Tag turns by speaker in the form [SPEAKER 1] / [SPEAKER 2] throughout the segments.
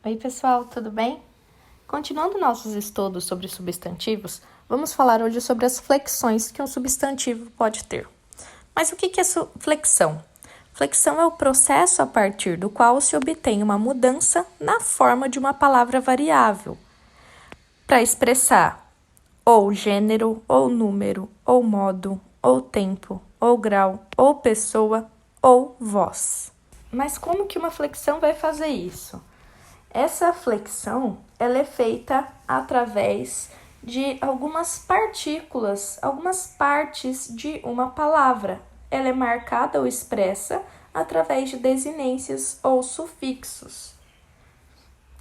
[SPEAKER 1] Oi, pessoal, tudo bem? Continuando nossos estudos sobre substantivos, vamos falar hoje sobre as flexões que um substantivo pode ter. Mas o que é flexão? Flexão é o processo a partir do qual se obtém uma mudança na forma de uma palavra variável, para expressar ou gênero, ou número, ou modo, ou tempo, ou grau, ou pessoa, ou voz. Mas como que uma flexão vai fazer isso? Essa flexão, ela é feita através de algumas partículas, algumas partes de uma palavra. Ela é marcada ou expressa através de desinências ou sufixos.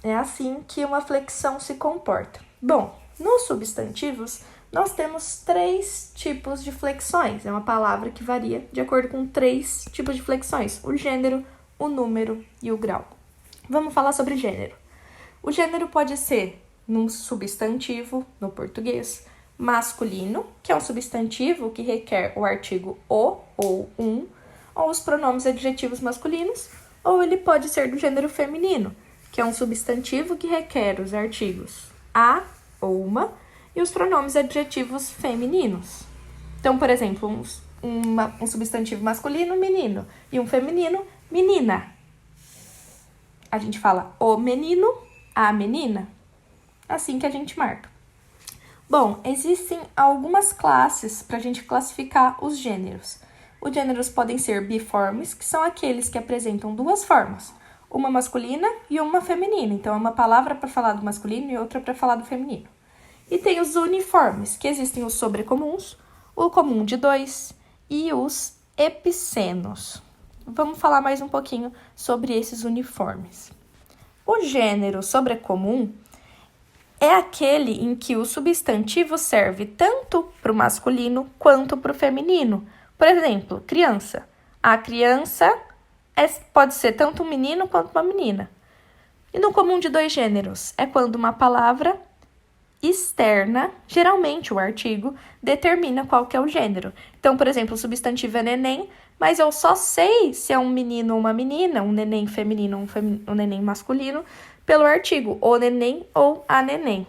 [SPEAKER 1] É assim que uma flexão se comporta. Bom, nos substantivos, nós temos 3 tipos de flexões. É uma palavra que varia de acordo com 3 tipos de flexões: o gênero, o número e o grau. Vamos falar sobre gênero. O gênero pode ser num substantivo, no português, masculino, que é um substantivo que requer o artigo o ou um, ou os pronomes adjetivos masculinos, ou ele pode ser do gênero feminino, que é um substantivo que requer os artigos a ou uma e os pronomes adjetivos femininos. Então, por exemplo, um substantivo masculino, menino, e um feminino, menina. A gente fala o menino, a menina. Assim que a gente marca. Bom, existem algumas classes para a gente classificar os gêneros. Os gêneros podem ser biformes, que são aqueles que apresentam 2 formas, uma masculina e uma feminina. Então, é uma palavra para falar do masculino e outra para falar do feminino. E tem os uniformes, que existem os sobrecomuns, o comum de 2 e os epicenos. Vamos falar mais um pouquinho sobre esses uniformes. O gênero sobrecomum é aquele em que o substantivo serve tanto para o masculino quanto para o feminino. Por exemplo, criança. A criança pode ser tanto um menino quanto uma menina. E no comum de 2 gêneros é quando uma palavra externa, geralmente o artigo, determina qual que é o gênero. Então, por exemplo, o substantivo é neném, mas eu só sei se é um menino ou uma menina, um neném feminino ou um neném masculino, pelo artigo o neném ou a neném.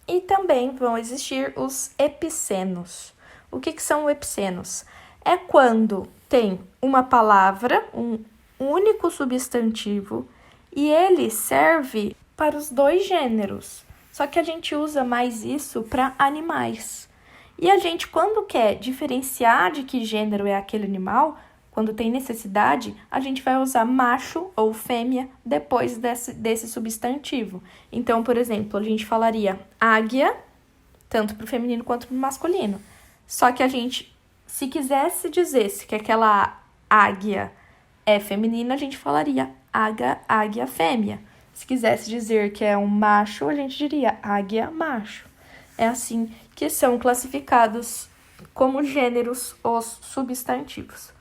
[SPEAKER 1] E também vão existir os epicenos. O que são os epicenos? É quando tem uma palavra, um único substantivo, e ele serve para os 2 gêneros. Só que a gente usa mais isso para animais. E a gente, quando quer diferenciar de que gênero é aquele animal, quando tem necessidade, a gente vai usar macho ou fêmea depois desse substantivo. Então, por exemplo, a gente falaria águia, tanto para o feminino quanto para o masculino. Só que a gente, se quisesse dizer que aquela águia é feminina, a gente falaria águia fêmea. Se quisesse dizer que é um macho, a gente diria águia macho. É assim que são classificados como gêneros os substantivos.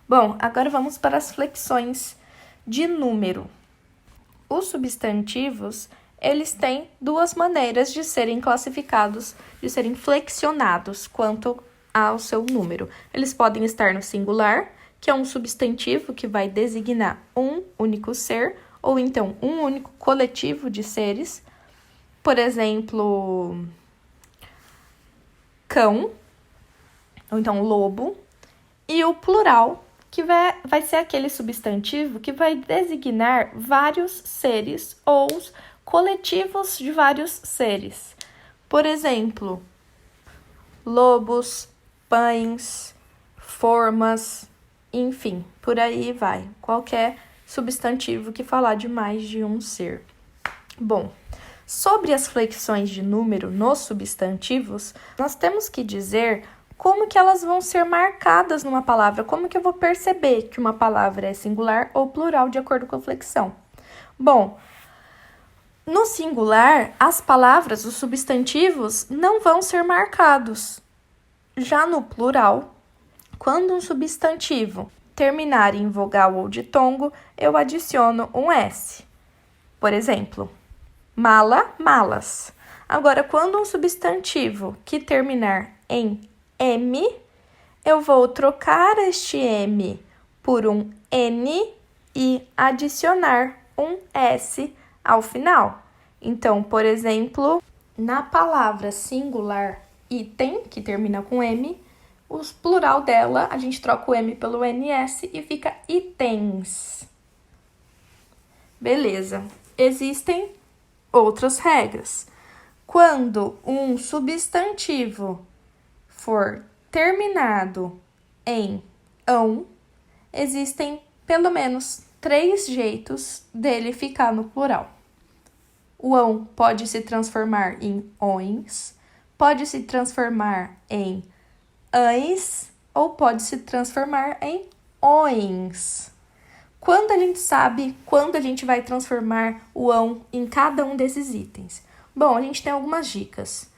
[SPEAKER 1] Bom, agora vamos para as flexões de número. Os substantivos, eles têm 2 maneiras de serem classificados, de serem flexionados quanto ao seu número. Eles podem estar no singular, que é um substantivo que vai designar um único ser, ou então um único coletivo de seres. Por exemplo, cão, ou então lobo. E o plural, que vai ser aquele substantivo que vai designar vários seres ou coletivos de vários seres. Por exemplo, lobos, pães, formas, enfim, por aí vai. Qualquer substantivo que falar de mais de um ser. Bom, sobre as flexões de número nos substantivos, nós temos que dizer como que elas vão ser marcadas numa palavra, como que eu vou perceber que uma palavra é singular ou plural de acordo com a flexão. Bom, no singular, as palavras, os substantivos, não vão ser marcados. Já no plural, quando um substantivo terminar em vogal ou ditongo, eu adiciono um S. Por exemplo, mala, malas. Agora, quando um substantivo que terminar em M, eu vou trocar este M por um N e adicionar um S ao final. Então, por exemplo, na palavra singular item, que termina com M, o plural dela, a gente troca o M pelo NS e fica itens. Beleza. Existem outras regras. Quando um substantivo for terminado em ão, existem pelo menos 3 jeitos dele ficar no plural. O ão pode se transformar em ões, pode se transformar em ães ou pode se transformar em ões. Quando a gente sabe quando a gente vai transformar o ão em cada um desses itens? Bom, a gente tem algumas dicas.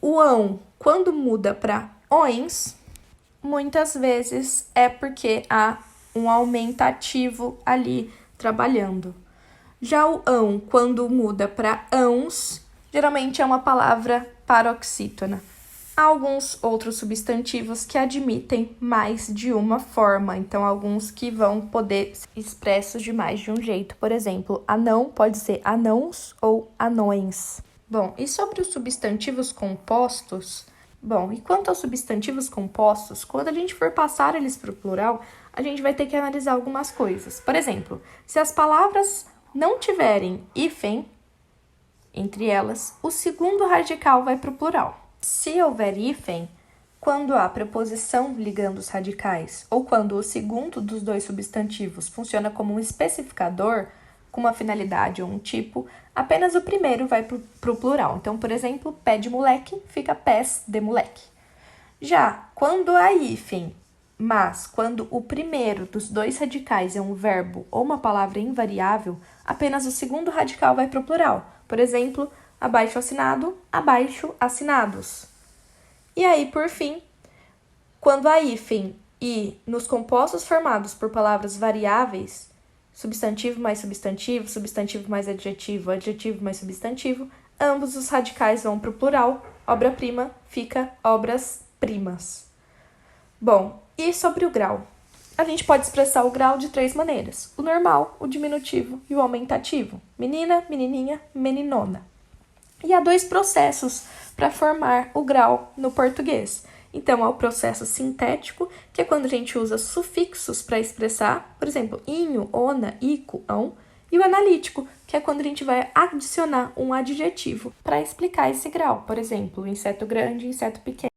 [SPEAKER 1] O ão, quando muda para ões, muitas vezes é porque há um aumentativo ali trabalhando. Já o ão, quando muda para ãos, geralmente é uma palavra paroxítona. Há alguns outros substantivos que admitem mais de uma forma, então alguns que vão poder ser expressos de mais de um jeito. Por exemplo, anão pode ser anãos ou anões. Bom, e sobre os substantivos compostos? Bom, e quanto aos substantivos compostos, quando a gente for passar eles para o plural, a gente vai ter que analisar algumas coisas. Por exemplo, se as palavras não tiverem hífen entre elas, o segundo radical vai para o plural. Se houver hífen, quando há preposição ligando os radicais ou quando o segundo dos dois substantivos funciona como um especificador com uma finalidade ou um tipo, apenas o primeiro vai para o plural. Então, por exemplo, pé de moleque fica pés de moleque. Já quando há hífen, mas quando o primeiro dos dois radicais é um verbo ou uma palavra invariável, apenas o segundo radical vai para o plural. Por exemplo, abaixo assinado, abaixo assinados. E aí, por fim, quando há hífen e nos compostos formados por palavras variáveis, substantivo mais substantivo, substantivo mais adjetivo, adjetivo mais substantivo, ambos os radicais vão para o plural, obra-prima fica obras-primas. Bom, e sobre o grau? A gente pode expressar o grau de 3 maneiras: o normal, o diminutivo e o aumentativo. Menina, menininha, meninona. E há 2 processos para formar o grau no português. Então, há o processo sintético, que é quando a gente usa sufixos para expressar, por exemplo, inho, ona, ico, ão. E o analítico, que é quando a gente vai adicionar um adjetivo para explicar esse grau. Por exemplo, inseto grande, inseto pequeno.